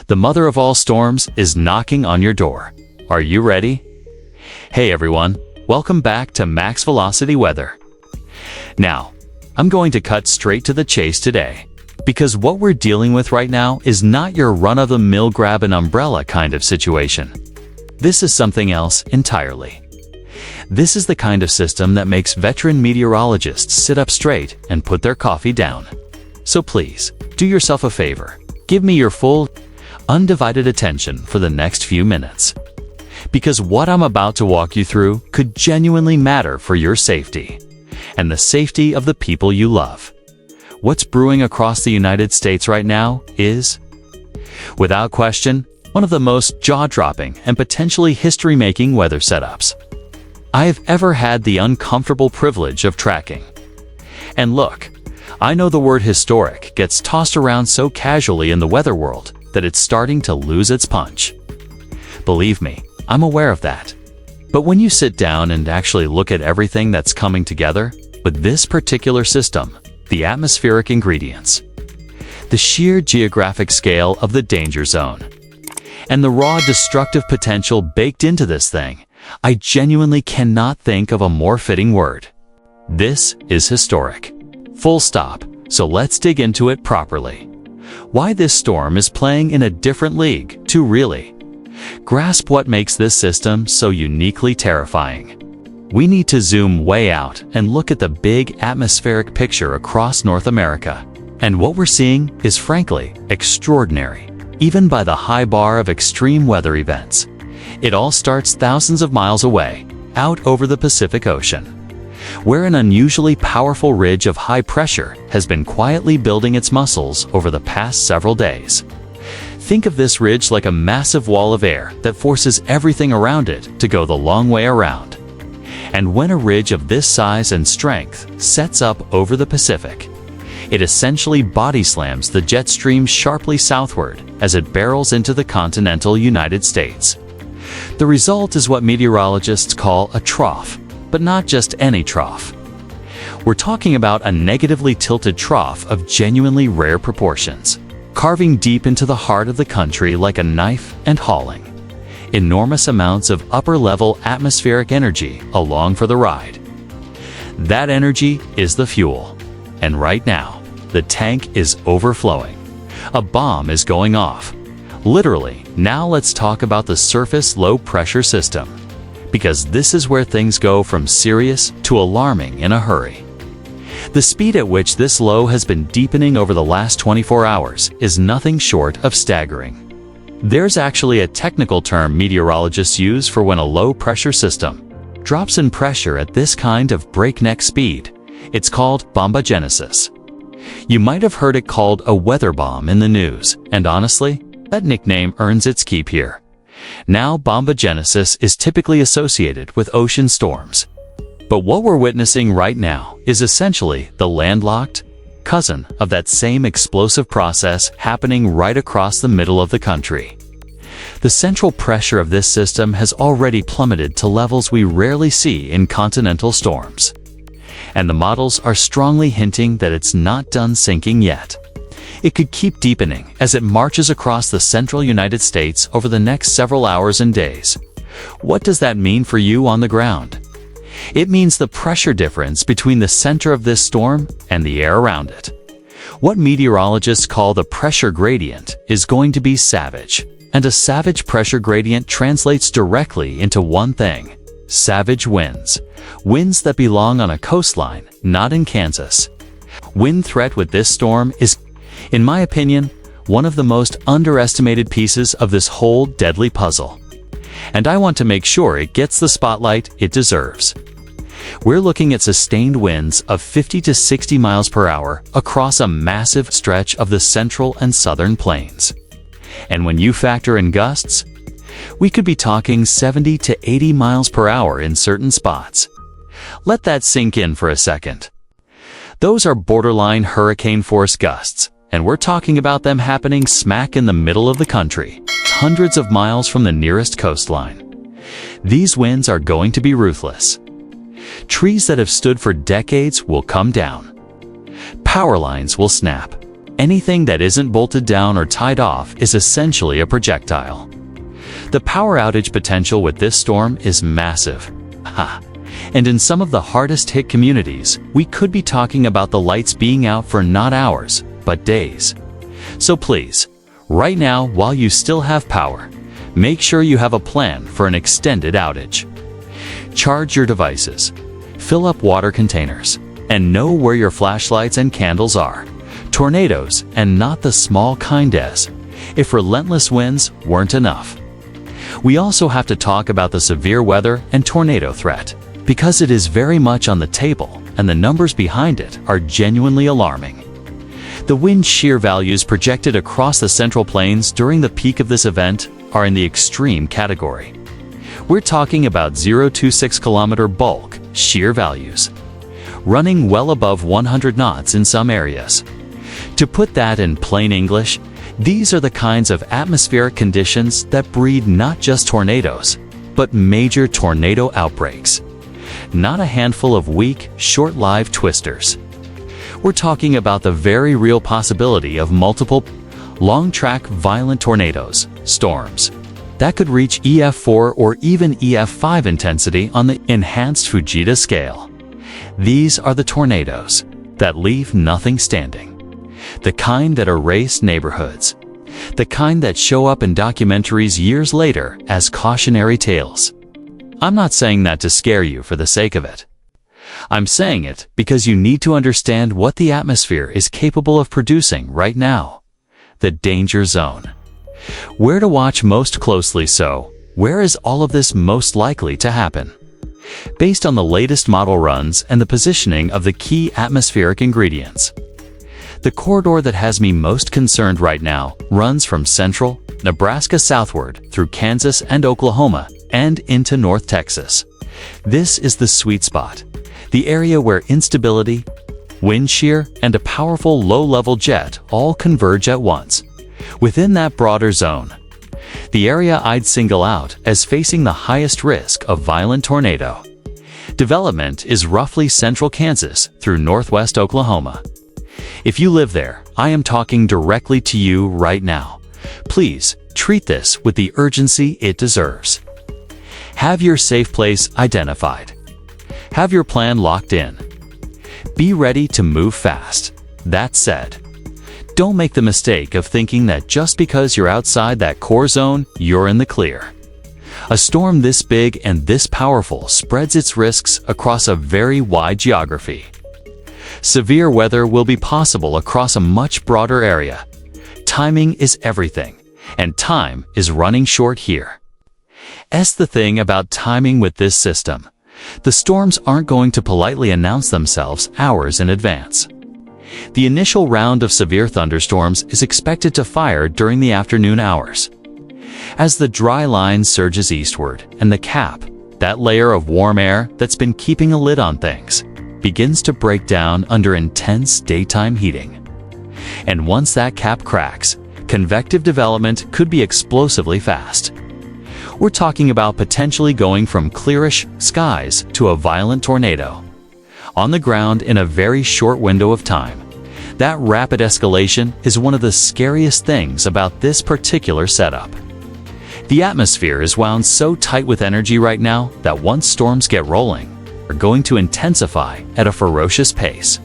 The mother of all storms is knocking on your door. Are you ready? Hey everyone, welcome back to Max Velocity Weather. Now, I'm going to cut straight to the chase today, because what we're dealing with right now is not your run-of-the-mill grab an umbrella kind of situation. This is something else entirely. This is the kind of system that makes veteran meteorologists sit up straight and put their coffee down. So please, do yourself a favor. Give me your full, undivided attention for the next few minutes. Because what I'm about to walk you through could genuinely matter for your safety and the safety of the people you love. What's brewing across the United States right now is, without question, one of the most jaw-dropping and potentially history-making weather setups I have ever had the uncomfortable privilege of tracking. And look, I know the word historic gets tossed around so casually in the weather world that it's starting to lose its punch. Believe me, I'm aware of that. But when you sit down and actually look at everything that's coming together with this particular system, the atmospheric ingredients, the sheer geographic scale of the danger zone, and the raw destructive potential baked into this thing, I genuinely cannot think of a more fitting word. This is historic. Full stop. So let's dig into it properly. Why this storm is playing in a different league, to really grasp what makes this system so uniquely terrifying. We need to zoom way out and look at the big atmospheric picture across North America. And what we're seeing is frankly extraordinary, even by the high bar of extreme weather events. It all starts thousands of miles away, out over the Pacific Ocean, where an unusually powerful ridge of high pressure has been quietly building its muscles over the past several days. Think of this ridge like a massive wall of air that forces everything around it to go the long way around. And when a ridge of this size and strength sets up over the Pacific, it essentially body slams the jet stream sharply southward as it barrels into the continental United States. The result is what meteorologists call a trough, but not just any trough. We're talking about a negatively tilted trough of genuinely rare proportions, carving deep into the heart of the country like a knife and hauling enormous amounts of upper-level atmospheric energy along for the ride. That energy is the fuel. And right now, the tank is overflowing. A bomb is going off. Literally, now let's talk about the surface low-pressure system, because this is where things go from serious to alarming in a hurry. The speed at which this low has been deepening over the last 24 hours is nothing short of staggering. There's actually a technical term meteorologists use for when a low-pressure system drops in pressure at this kind of breakneck speed. It's called bombogenesis. You might have heard it called a weather bomb in the news, and honestly, that nickname earns its keep here. Now, bombogenesis is typically associated with ocean storms. But what we're witnessing right now is essentially the landlocked cousin of that same explosive process happening right across the middle of the country. The central pressure of this system has already plummeted to levels we rarely see in continental storms. And the models are strongly hinting that it's not done sinking yet. It could keep deepening as it marches across the central United States over the next several hours and days. What does that mean for you on the ground? It means the pressure difference between the center of this storm and the air around it. What meteorologists call the pressure gradient is going to be savage. And a savage pressure gradient translates directly into one thing: savage winds. Winds that belong on a coastline, not in Kansas. Wind threat with this storm is, in my opinion, one of the most underestimated pieces of this whole deadly puzzle. And I want to make sure it gets the spotlight it deserves. We're looking at sustained winds of 50 to 60 miles per hour across a massive stretch of the central and southern plains. And when you factor in gusts, we could be talking 70 to 80 miles per hour in certain spots. Let that sink in for a second. Those are borderline hurricane force gusts, and we're talking about them happening smack in the middle of the country, hundreds of miles from the nearest coastline. These winds are going to be ruthless. Trees that have stood for decades will come down. Power lines will snap. Anything that isn't bolted down or tied off is essentially a projectile. The power outage potential with this storm is massive. And in some of the hardest hit communities, we could be talking about the lights being out for not hours, but days. So please, right now, while you still have power, make sure you have a plan for an extended outage. Charge your devices, fill up water containers, and know where your flashlights and candles are. Tornadoes, and not the small kind as if relentless winds weren't enough. We also have to talk about the severe weather and tornado threat, because it is very much on the table and the numbers behind it are genuinely alarming. The wind shear values projected across the Central Plains during the peak of this event are in the extreme category. We're talking about 0.26 kilometer bulk shear values, running well above 100 knots in some areas. To put that in plain English, these are the kinds of atmospheric conditions that breed not just tornadoes, but major tornado outbreaks. Not a handful of weak, short-lived twisters. We're talking about the very real possibility of multiple, long-track violent tornadoes, storms, that could reach EF4 or even EF5 intensity on the enhanced Fujita scale. These are the tornadoes that leave nothing standing. The kind that erase neighborhoods. The kind that show up in documentaries years later as cautionary tales. I'm not saying that to scare you for the sake of it. I'm saying it because you need to understand what the atmosphere is capable of producing right now. The danger zone. Where to watch most closely, so where is all of this most likely to happen? Based on the latest model runs and the positioning of the key atmospheric ingredients. The corridor that has me most concerned right now runs from central Nebraska southward through Kansas and Oklahoma and into North Texas. This is the sweet spot, the area where instability, wind shear, and a powerful low-level jet all converge at once. Within that broader zone, the area I'd single out as facing the highest risk of violent tornado. Development is roughly central Kansas through northwest Oklahoma. If you live there, I am talking directly to you right now. Please treat this with the urgency it deserves. Have your safe place identified. Have your plan locked in. Be ready to move fast. That said, don't make the mistake of thinking that just because you're outside that core zone, you're in the clear. A storm this big and this powerful spreads its risks across a very wide geography. Severe weather will be possible across a much broader area. Timing is everything, and time is running short here. That's the thing about timing with this system. The storms aren't going to politely announce themselves hours in advance. The initial round of severe thunderstorms is expected to fire during the afternoon hours. As the dry line surges eastward and the cap, that layer of warm air that's been keeping a lid on things, begins to break down under intense daytime heating. And once that cap cracks, convective development could be explosively fast. We're talking about potentially going from clearish skies to a violent tornado. On the ground in a very short window of time. That rapid escalation is one of the scariest things about this particular setup. The atmosphere is wound so tight with energy right now that once storms get rolling, are going to intensify at a ferocious pace.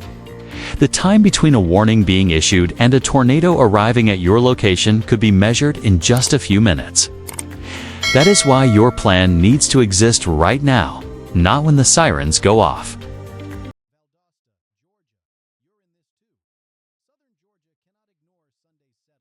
The time between a warning being issued and a tornado arriving at your location could be measured in just a few minutes. That is why your plan needs to exist right now, not when the sirens go off.